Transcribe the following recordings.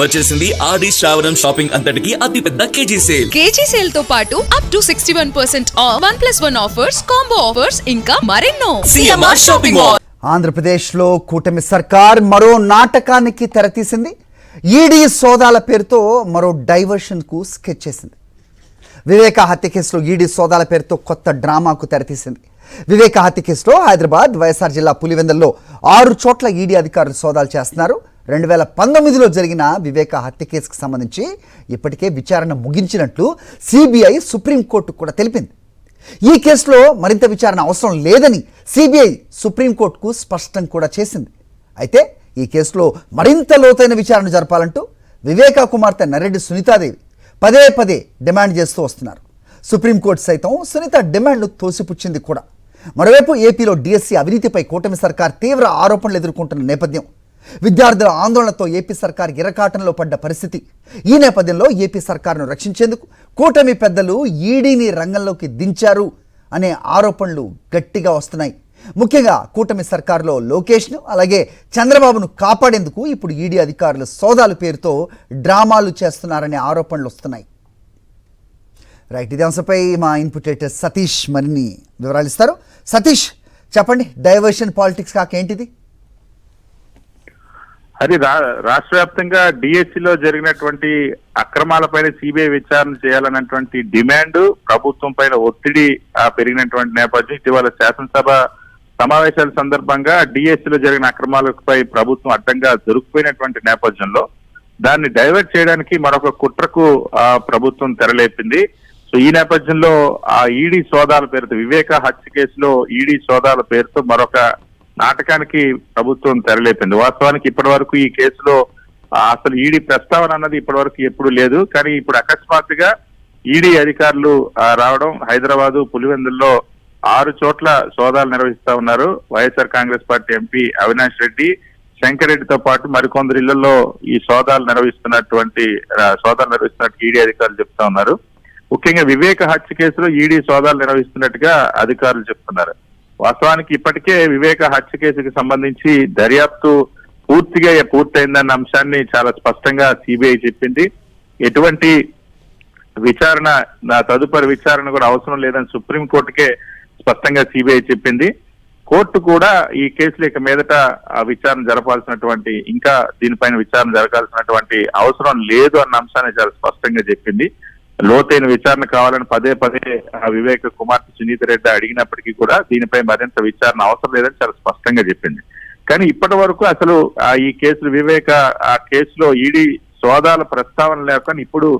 వచ్చేసింది ఆది శ్రావణం షాపింగ్ అంతటికి అతిపెద్ద కేజీ సేల్ తో పాటు up to 61% of 1+1 offers, combo offers ఇంకా మరెన్నో. CMR shopping mall. ఆంధ్రప్రదేశ్లో కూటమి సర్కార్ మరో నాటకానికి తెరతీసింది. ఈడీ సోదాల పేరుతో మరో డైవర్షన్కు స్కెచ్ చేసింది. వివేక హత్య కేసులో ఈడీ సోదాల పేరుతో కొత్త డ్రామాకు తెరతీసింది. వివేక హత్య కేసులో హైదరాబాద్, వైఎస్ఆర్ జిల్లా పులివెందుల్లో 6 చోట్ల ఈడీ అధికారులు సోదాలు చేస్తున్నారు. 2019లో జరిగిన వివేక హత్య కేసుకు సంబంధించి ఇప్పటికే విచారణ ముగించినట్లు సిబిఐ సుప్రీంకోర్టు కూడా తెలిపింది. ఈ కేసులో మరింత విచారణ అవసరం లేదని సిబిఐ సుప్రీంకోర్టుకు స్పష్టం కూడా చేసింది. అయితే ఈ కేసులో మరింత లోతైన విచారణ జరపాలంటూ వివేక కుమార్తె నర్రెడ్డి సునీతాదేవి పదే డిమాండ్ చేస్తూ వస్తున్నారు. సుప్రీంకోర్టు సైతం సునీత డిమాండ్ను తోసిపుచ్చింది కూడా. మరోవైపు ఏపీలో డిఎస్సి అవినీతిపై కూటమి సర్కార్ తీవ్ర ఆరోపణలు ఎదుర్కొంటున్న నేపథ్యం, విద్యార్థుల ఆందోళనతో ఏపీ సర్కార్ ఇరకాటంలో పడ్డ పరిస్థితి. ఈ నేపథ్యంలో ఏపీ సర్కారును రక్షించేందుకు కూటమి పెద్దలు ఈడీని రంగంలోకి దించారు అనే ఆరోపణలు గట్టిగా వస్తున్నాయి. ముఖ్యంగా కూటమి సర్కారులో లోకేష్ను అలాగే చంద్రబాబును కాపాడేందుకు ఇప్పుడు ఈడీ అధికారులు సోదాల పేరుతో డ్రామాలు చేస్తున్నారనే ఆరోపణలు వస్తున్నాయి. రైట్, ఇదే అంశంపై మా ఇన్పుట్ ఎడిటర్ సతీష్ మరిన్ని వివరాలు ఇస్తారు. సతీష్, చెప్పండి, డైవర్షన్ పాలిటిక్స్ కాకేంటిది? అది రాష్ట్ర వ్యాప్తంగా డిఎస్సిలో జరిగినటువంటి అక్రమాలపైన సిబిఐ విచారణ చేయాలన్నటువంటి డిమాండ్, ప్రభుత్వం పైన ఒత్తిడి పెరిగినటువంటి నేపథ్యం. ఇటీవల శాసనసభ సమావేశాల సందర్భంగా డిఎస్సిలో జరిగిన అక్రమాలపై ప్రభుత్వం అడ్డంగా దొరికిపోయినటువంటి నేపథ్యంలో దాన్ని డైవర్ట్ చేయడానికి మరొక కుట్రకు ప్రభుత్వం తెరలేపింది. సో ఈ నేపథ్యంలో ఆ ఈడీ సోదాల పేరుతో, వివేక హత్య కేసులో ఈడీ సోదాల పేరుతో మరొక నాటకానికి ప్రభుత్వం తెరలేపింది. వాస్తవానికి ఇప్పటి వరకు ఈ కేసులో అసలు ఈడీ ప్రస్తావన అన్నది ఇప్పటి వరకు ఎప్పుడు లేదు. కానీ ఇప్పుడు అకస్మాత్తుగా ఈడీ అధికారులు రావడం, హైదరాబాదు, పులివెందుల్లో 6 చోట్ల సోదాలు నిర్వహిస్తా ఉన్నారు. వైఎస్ఆర్ కాంగ్రెస్ పార్టీ ఎంపీ అవినాష్ రెడ్డి, శంకర్ రెడ్డితో పాటు మరికొందరు ఇళ్లలో ఈ సోదాలు నిర్వహిస్తున్నట్టు ఈడీ అధికారులు చెప్తా ఉన్నారు. ముఖ్యంగా వివేక హత్య కేసులో ఈడీ సోదాలు నిర్వహిస్తున్నట్టుగా అధికారులు చెప్తున్నారు. వాస్తవానికి ఇప్పటికే వివేక హత్య కేసుకి సంబంధించి దర్యాప్తు పూర్తయిందన్న అంశాన్ని చాలా స్పష్టంగా సిబిఐ చెప్పింది. ఎటువంటి విచారణ, తదుపరి విచారణ కూడా అవసరం లేదని సుప్రీంకోర్టుకే స్పష్టంగా సిబిఐ చెప్పింది. కోర్టు కూడా ఈ కేసులో ఇక మీదట విచారణ జరపాల్సినటువంటి, ఇంకా దీనిపైన విచారణ జరగాల్సినటువంటి అవసరం లేదు అన్న అంశాన్ని చాలా స్పష్టంగా చెప్పింది. లోతైన విచారణ కావాలని పదే వివేక కుమార్తె సునీత రెడ్డి అడిగినప్పటికీ కూడా దీనిపై మరింత విచారణ అవసరం లేదని చాలా స్పష్టంగా చెప్పింది. కానీ ఇప్పటి వరకు అసలు ఈ కేసులు, వివేక ఆ కేసులో ఈడీ సోదాల ప్రస్తావన లేకుండా ఇప్పుడు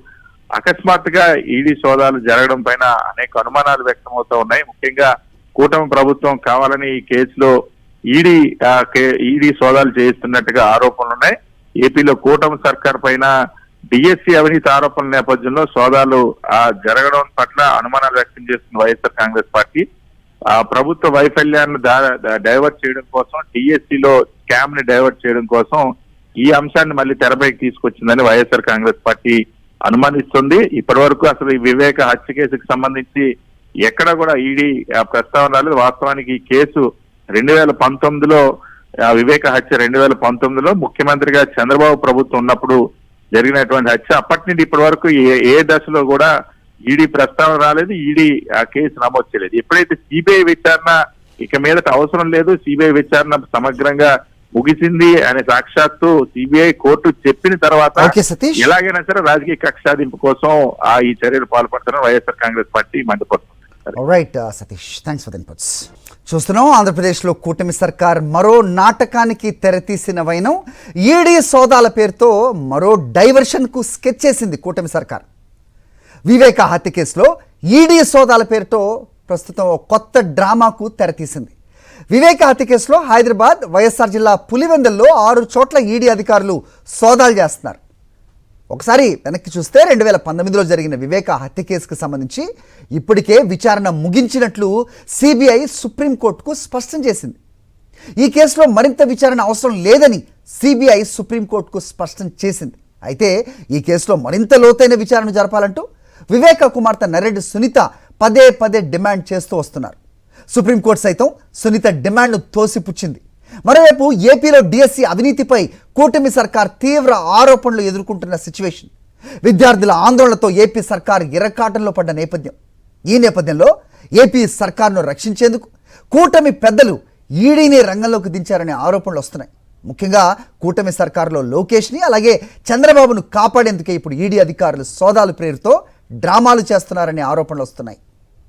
అకస్మాత్తుగా ఈడీ సోదాలు జరగడం పైన అనేక అనుమానాలు వ్యక్తమవుతూ ఉన్నాయి. ముఖ్యంగా కూటమి ప్రభుత్వం కావాలని ఈ కేసులో ఈడీ సోదాలు చేయిస్తున్నట్టుగా ఆరోపణలు ఉన్నాయి. ఏపీలో కూటమి సర్కార్ పైన డిఎస్సి అవినీతి ఆరోపణల నేపథ్యంలో సోదాలు జరగడం పట్ల అనుమానాలు వ్యక్తం చేస్తున్న వైఎస్ఆర్ కాంగ్రెస్ పార్టీ ప్రభుత్వ వైఫల్యాన్ని డైవర్ట్ చేయడం కోసం, డిఎస్సిలో స్కామ్ ని డైవర్ట్ చేయడం కోసం ఈ అంశాన్ని మళ్ళీ తెరపైకి తీసుకొచ్చిందని వైఎస్ఆర్ కాంగ్రెస్ పార్టీ అనుమానిస్తుంది. ఇప్పటి వరకు అసలు ఈ వివేక హత్య కేసుకు సంబంధించి ఎక్కడ కూడా ఈడీ ప్రస్తావన రాలేదు. వాస్తవానికి ఈ కేసు 2019లో, వివేక హత్య 2019లో ముఖ్యమంత్రిగా చంద్రబాబు ప్రభుత్వం ఉన్నప్పుడు జరిగినటువంటి హత్య. అప్పటి నుండి ఇప్పటి వరకు ఏ దశలో కూడా ఈడీ ప్రస్తావన రాలేదు, ఈడీ ఆ కేసు నమోదు చేయలేదు. ఎప్పుడైతే సిబిఐ విచారణ ఇక మీదట అవసరం లేదు, సిబిఐ విచారణ సమగ్రంగా ముగిసింది అనే సాక్షాత్తు సిబిఐ కోర్టు చెప్పిన తర్వాత ఎలాగైనా సరే రాజకీయ కక్ష సాధింపు కోసం ఈ చర్యలు పాల్పడుతున్న వైఎస్ఆర్ కాంగ్రెస్ పార్టీ మండిపోతుంది. Right Satish, thanks for the inputs. చూస్తున్నాం, ఆంధ్రప్రదేశ్లో కూటమి సర్కార్ మరో నాటకానికి తెరతీసిన వైనం. ఈడీ సోదాల పేరుతో మరో డైవర్షన్కు స్కెచ్ చేసింది కూటమి సర్కార్. వివేక హత్య కేసులో ఈడీ సోదాల పేరుతో ప్రస్తుతం కొత్త డ్రామాకు తెరతీసింది. వివేక హత్య కేసులో హైదరాబాద్, వైఎస్ఆర్ జిల్లా పులివెందుల్లో 6 చోట్ల ఈడీ అధికారులు సోదాలు చేస్తున్నారు. ఒకసారి వెనక్కి చూస్తే 2019లో జరిగిన వివేక హత్య కేసుకు సంబంధించి ఇప్పటికే విచారణ ముగించినట్లు సిబిఐ సుప్రీంకోర్టుకు స్పష్టం చేసింది. ఈ కేసులో మరింత విచారణ అవసరం లేదని సిబిఐ సుప్రీంకోర్టుకు స్పష్టం చేసింది. అయితే ఈ కేసులో మరింత లోతైన విచారణ జరపాలంటూ వివేక కుమార్తె నర్రెడ్డి సునీత పదే డిమాండ్ చేస్తూ వస్తున్నారు. సుప్రీంకోర్టు సైతం సునీత డిమాండ్ను తోసిపుచ్చింది. మరోవైపు ఏపీలో డిఎస్సి అవినీతిపై కూటమి సర్కార్ తీవ్ర ఆరోపణలు ఎదుర్కొంటున్న సిచ్యువేషన్. విద్యార్థుల ఆందోళనతో ఏపీ సర్కార్ ఇరకాటంలో పడ్డ నేపథ్యం. ఈ నేపథ్యంలో ఏపీ సర్కార్ను రక్షించేందుకు కూటమి పెద్దలు ఈడీని రంగంలోకి దించారనే ఆరోపణలు వస్తున్నాయి. ముఖ్యంగా కూటమి సర్కారులో లోకేష్ని అలాగే చంద్రబాబును కాపాడేందుకే ఇప్పుడు ఈడీ అధికారులు సోదాల పేరుతో డ్రామాలు చేస్తున్నారనే ఆరోపణలు వస్తున్నాయి.